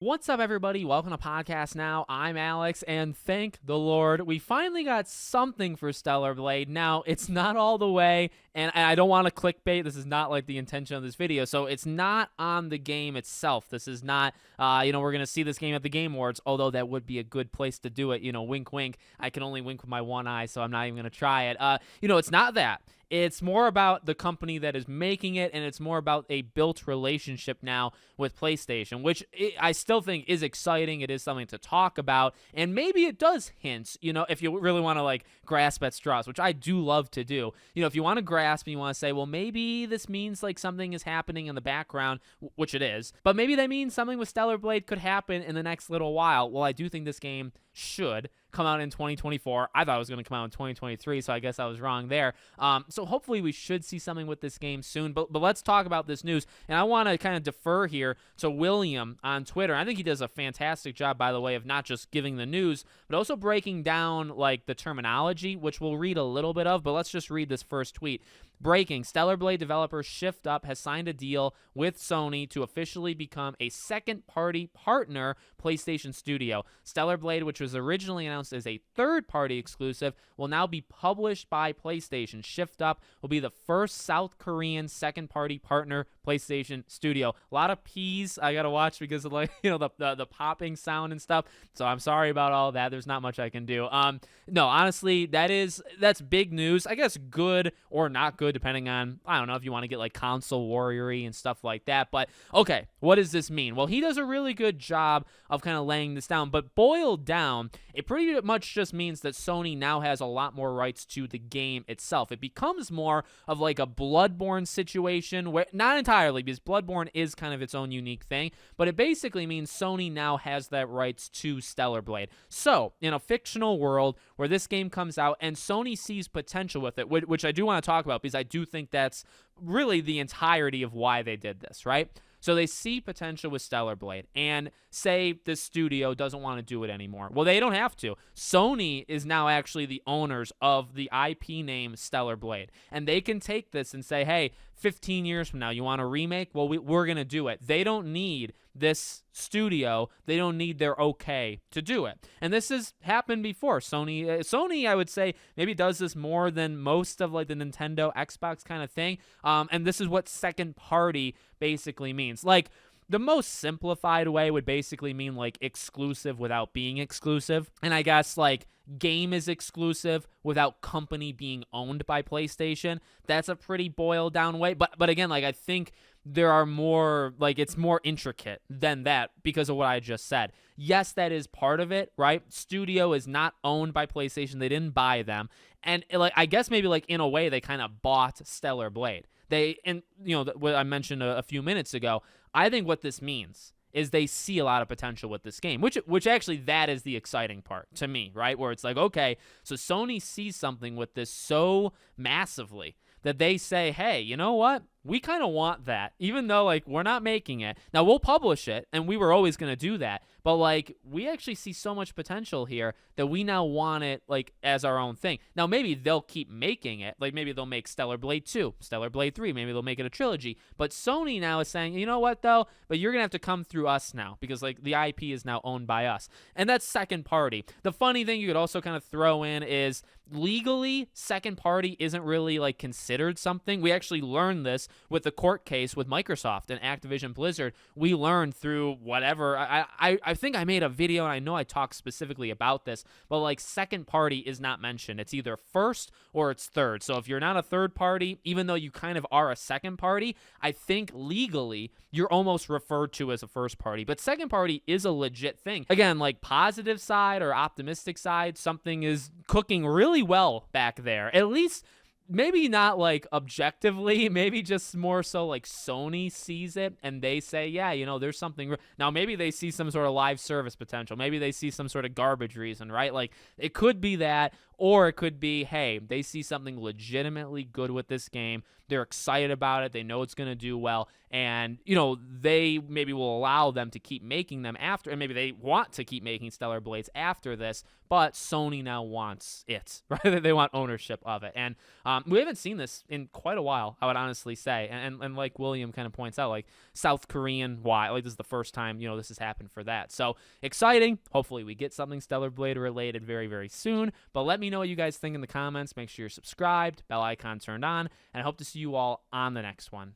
What's up, everybody? Welcome to Podcast Now. I'm Alex, and thank the Lord, we finally got something for Stellar Blade. Now, it's not all the way, and I don't want to clickbait. This is not like the intention of this video, so it's not on the game itself. This is not, we're going to see this game at the Game Awards, although that would be a good place to do it. Wink, wink. I can only wink with my one eye, so I'm not even going to try it. It's not that. It's more about the company that is making it, and it's more about a built relationship now with PlayStation, which I still think is exciting. It is something to talk about, and maybe it does hint, if you really want to grasp at straws, which I do love to do. If you want to grasp and you want to say, well, maybe this means something is happening in the background, which it is, but maybe that means something with Stellar Blade could happen in the next little while. Well, I do think this game should come out in 2024. I thought it was going to come out in 2023, so I guess I was wrong there. So hopefully we should see something with this game soon. But let's talk about this news. And I want to kind of defer here to William on Twitter. I think he does a fantastic job, by the way, of not just giving the news, but also breaking down the terminology, which we'll read a little bit of. But let's just read this first tweet. Breaking, Stellar Blade developer Shift Up has signed a deal with Sony to officially become a second-party partner PlayStation Studio. Stellar Blade, which was originally announced as a third-party exclusive, will now be published by PlayStation. Shift Up will be the first South Korean second-party partner PlayStation Studio. A lot of P's I gotta watch because of the popping sound and stuff. So I'm sorry about all that. There's not much I can do. No, honestly, that's big news. I guess good or not good, depending on, I don't know if you want to get console warrior-y and stuff like that. But okay, what does this mean? Well, he does a really good job of kind of laying this down, but boiled down, it pretty much just means that Sony now has a lot more rights to the game itself. It becomes more of a Bloodborne situation, where not entirely, because Bloodborne is kind of its own unique thing, but it basically means Sony now has that rights to Stellar Blade. So in a fictional world where this game comes out and Sony sees potential with it, which I do want to talk about because I do think that's really the entirety of why they did this, right? So they see potential with Stellar Blade and say the studio doesn't want to do it anymore. Well, they don't have to. Sony is now actually the owners of the IP name Stellar Blade. And they can take this and say, hey, 15 years from now, you want a remake? Well, we're going to do it. They don't need this studio. They don't need their okay to do it. And this has happened before. Sony, I would say, maybe does this more than most of the Nintendo, Xbox kind of thing. And this is what second party basically means. The most simplified way would basically mean exclusive without being exclusive. And I guess game is exclusive without company being owned by PlayStation. That's a pretty boiled down way. But again, I think there are more, it's more intricate than that because of what I just said. Yes, that is part of it, right? Studio is not owned by PlayStation. They didn't buy them. And I guess maybe in a way they kind of bought Stellar Blade. What I mentioned a few minutes ago, I think what this means is they see a lot of potential with this game, which actually that is the exciting part to me, right? Where it's okay, so Sony sees something with this so massively that they say, hey, you know what? We kind of want that, even though we're not making it. Now we'll publish it, and we were always going to do that. But we actually see so much potential here that we now want it as our own thing. Now maybe they'll keep making it. Maybe they'll make Stellar Blade 2, Stellar Blade 3. Maybe they'll make it a trilogy. But Sony now is saying, you know what though? But you're gonna have to come through us now because the IP is now owned by us, and that's second party. The funny thing you could also kind of throw in is legally second party isn't really considered something. We actually learned this with the court case with Microsoft and Activision Blizzard. We learned through whatever. I think I made a video, and I know I talked specifically about this, but second party is not mentioned. It's either first or it's third. So if you're not a third party, even though you kind of are a second party, I think legally you're almost referred to as a first party. But second party is a legit thing. Again, positive side or optimistic side, something is cooking really well back there. At least maybe not objectively, maybe just more so Sony sees it and they say, yeah, there's something. Now maybe they see some sort of live service potential. Maybe they see some sort of garbage reason, right? It could be that, or it could be, hey, they see something legitimately good with this game. They're excited about it. They know it's going to do well. And, they maybe will allow them to keep making them after, and maybe they want to keep making Stellar Blades after this, but Sony now wants it, right? They want ownership of it. And We haven't seen this in quite a while, I would honestly say. And like William kind of points out, like South Korean, why? Like this is the first time, this has happened for that. So exciting. Hopefully we get something Stellar Blade related very, very soon. But let me know what you guys think in the comments. Make sure you're subscribed, bell icon turned on, and I hope to see you all on the next one.